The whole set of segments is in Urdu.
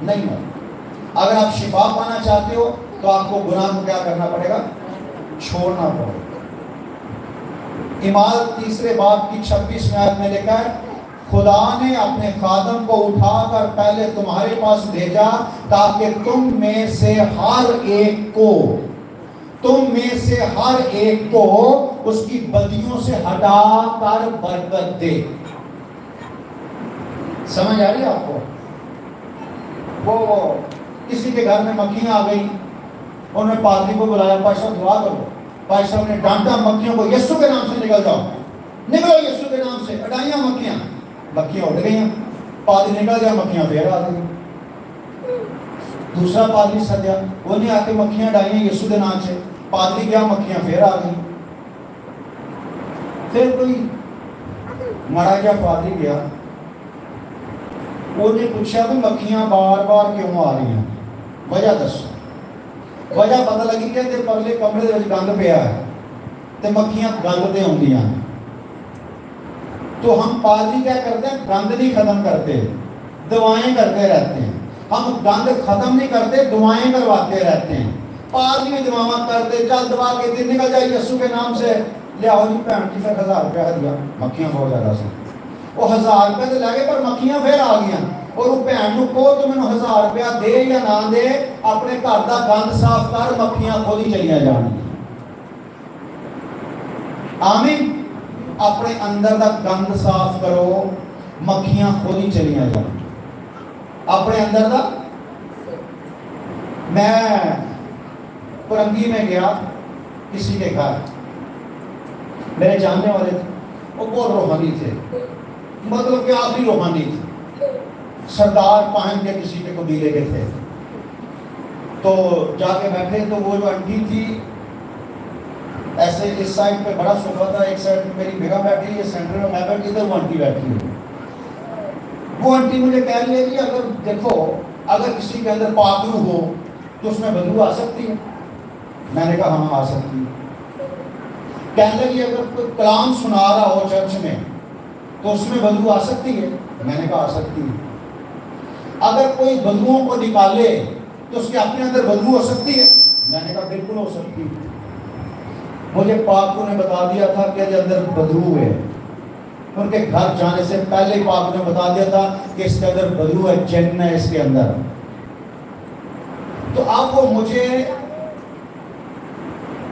نہیں مرتے. اگر آپ شفا پانا چاہتے ہو تو آپ کو گناہ کو کیا کرنا پڑے گا؟ چھوڑنا پڑے گا. اعمال 3 باب کی 26 آیت میں لکھا ہے خدا نے اپنے خادم کو اٹھا کر پہلے تمہارے پاس بھیجا تاکہ تم میں سے ہر ایک کو اس کی بدیوں سے ہٹا کر برکت دے. سمجھ آ رہی ہے آپ کو؟ وہ کسی کے گھر میں مکھیاں آ گئی, انہوں نے پادری کو بلایا, پادری صاحب دعا کرو. پادری صاحب نے ڈانٹا مکھیوں کو, یسوع کے نام سے نکل جاؤ, نکلو یسوع کے نام سے. اڑائیاں مکھیاں اڑ گئیں. پادری نکل گیا, مکھیاں پھر آ گئی. دوسرا پادری سدیا, وہ نہیں آ کے مکھیاں اڑائیاں یسوع کے نام سے. پادری گیا, مکھیاں پھر آ گئی. پھر کوئی مرا گیا پادری گیا, وہ نے پوچھا کہ مکھیاں بار بار کیوں آ رہی ہیں, وجہ دسو. وجہ پتہ لگی کہ پرلے کمرے وچ گند پیا ہے تے مکھیاں گند تے ہوندیاں. تو ہم پادری کیا کرتے ہیں, گند نہیں ختم کرتے, دعائیں کرتے رہتے ہیں. ہم گند ختم نہیں کرتے, دعائیں کرواتے رہتے ہیں. پادری میں دعا کرتے, چل دعا کے دن نکل جائے یسوع کے نام سے, لے آؤ جی بہن جی پھر 1000 روپیہ دیا. مکھیاں بہت زیادہ سی, وہ 1000 روپے تو لگے پر مکھیاں پھر آ گیا. اور وہ بہن کو تو میں 1000 روپیہ دے یا نہ دے, اپنے گھر کا گند صاف کر, مکھیاں خود ہی چلیاں جان. آمین. اپنے اندر کا گند صاف کرو, مکھیاں خود ہی چلیاں جان. اپنے اندر کا. میں پرنگی میں گیا کسی کے گھر, میرے جاننے والے تھے, وہ بہت روحانی تھے, مطلب کہ آخری روحانی تھے, سردار پہن کے کسی کے قبیلے کے تھے. تو جا کے بیٹھے تو وہ جو آنٹی تھی, ایسے اس سائڈ پہ بڑا صوفہ تھا, ایک سائڈ میری بیگم بیٹھی ہے, سینٹر میں میں بیٹھی, ادھر وہ آنٹی بیٹھی ہے. وہ آنٹی مجھے کہہ رہی ہے کہ اگر دیکھو اگر کسی کے اندر پاکرو ہو تو اس میں بدبو آ سکتی ہے. میں نے کہا ہاں آ سکتی ہے. کہنے لگی اگر کوئی کلام سنا رہا ہو چرچ میں تو اس میں بدبو آ سکتی ہے. میں نے کہا آ سکتی ہے. اگر کوئی بدبوؤں کو نکالے تو اس کے اپنے اندر بدبو ہو سکتی ہے. میں نے کہا بالکل ہو سکتی ہے. مجھے پاکرو نے بتا دیا تھا کہ اندر بدبو ہے. ان کے گھر جانے سے پہلے پاکرو نے بتا دیا تھا کہ اس کے اندر بدبو ہے, جن ہے اس کے اندر. تو اب وہ مجھے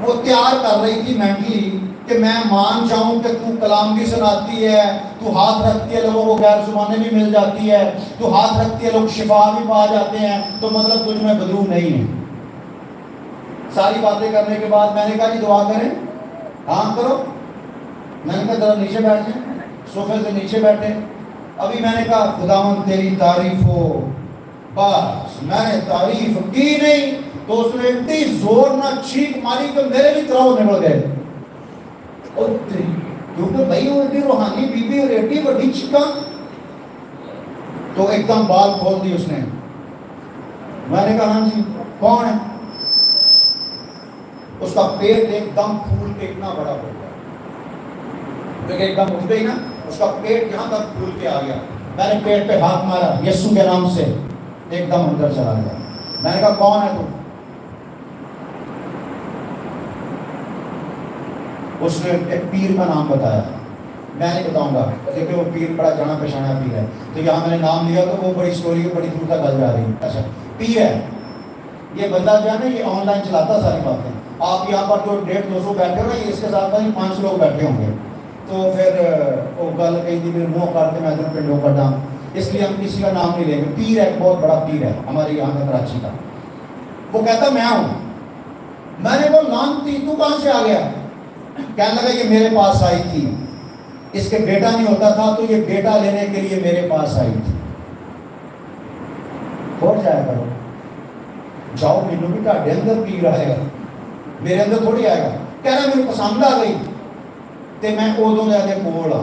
وہ تیار کر رہی تھی مینٹلی کہ میں مان جاؤں کہ تو کلام بھی سناتی ہے, تو ہاتھ رکھتی ہے, لوگوں کو غیر زبانیں بھی مل جاتی ہے, تو ہاتھ رکھتی ہے, لوگ شفا بھی پا جاتے ہیں, تو مطلب تجھ میں بدبو نہیں ہے. ساری باتیں کرنے کے بعد میں نے کہا جی دعا کریں. ہاں کرو. میں نے کہا ذرا نیچے بیٹھ جائیں. صوفے سے نیچے بیٹھے. ابھی میں نے کہا خداوند تیری تعریف ہو, بس میں نے تعریف کی نہیں تو اس نے اتنی زور نہ چیخ ماری کہ میرے بھی تراؤ نکل گئے. کیونکہ بھائی وہ اتنی روحانی بی بی اور ایٹی بڑی چیخا, تو ایک دم بال کھول دی اس نے. میں نے کہا ہاں جی کون ہے؟ اس کا پیٹ ایک دم پھول کے اتنا بڑا ہو گیا, کیونکہ ایک دم اٹھ گئی نا, اس کا پیٹ یہاں تک پھول کے آ گیا. میں نے پیٹ پہ ہاتھ مارا یسوع کے نام سے, ایک دم اندر چلا گیا. میں نے کہا کون ہے تم؟ اس نے ایک پیر کا نام بتایا. میں نہیں بتاؤں گا کیونکہ وہ پیر بڑا جانا پہچانا پیر ہے, تو یہاں میں نے نام لیا تو وہ بڑی سٹوری بڑی دور تک گل جا رہی ہے. اچھا پیر ہے یہ بندہ جو ہے نا, یہ آن لائن چلاتا ساری باتیں. آپ یہاں پر جو 150-200 بیٹھے ہو نا, یہ اس کے ساتھ 500 لوگ بیٹھے ہوں گے. تو پھر وہ گل کہیں تھی میرے منہ کر کے میں ادھر پنڈوں کا ڈام, اس لیے ہم کسی کا نام نہیں لیں گے. پیر ہے, بہت بڑا پیر ہے ہمارے یہاں کا, کراچی کا. وہ کہتا میں ہوں. میں نے وہ لانتی تو کہاں سے آ گیا؟ کہنے لگا یہ میرے پاس آئی تھی, اس کے بیٹا نہیں ہوتا تھا تو یہ بیٹا لینے کے لیے میرے پاس آئی تھی. ہو جایا کرو, جاؤ مینو بھی تھوڑے اندر پیر آئے گا, میرے اندر تھوڑی آئے گا. کہہ رہا میرے پسند آ گئی تے میں ادوں لے کے کول آ.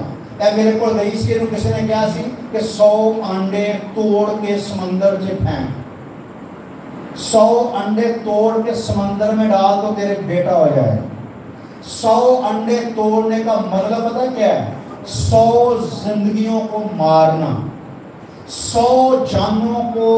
میرے کو گئی سی, کسی نے کہا سی کہ 100 انڈے توڑ کے سمندر سے پھینک, 100 انڈے توڑ کے سمندر میں ڈال تو تیرے بیٹا ہو جائے. 100 انڈے توڑنے کا مطلب پتہ کیا ہے؟ 100 زندگیوں کو مارنا, 100 جانوں کو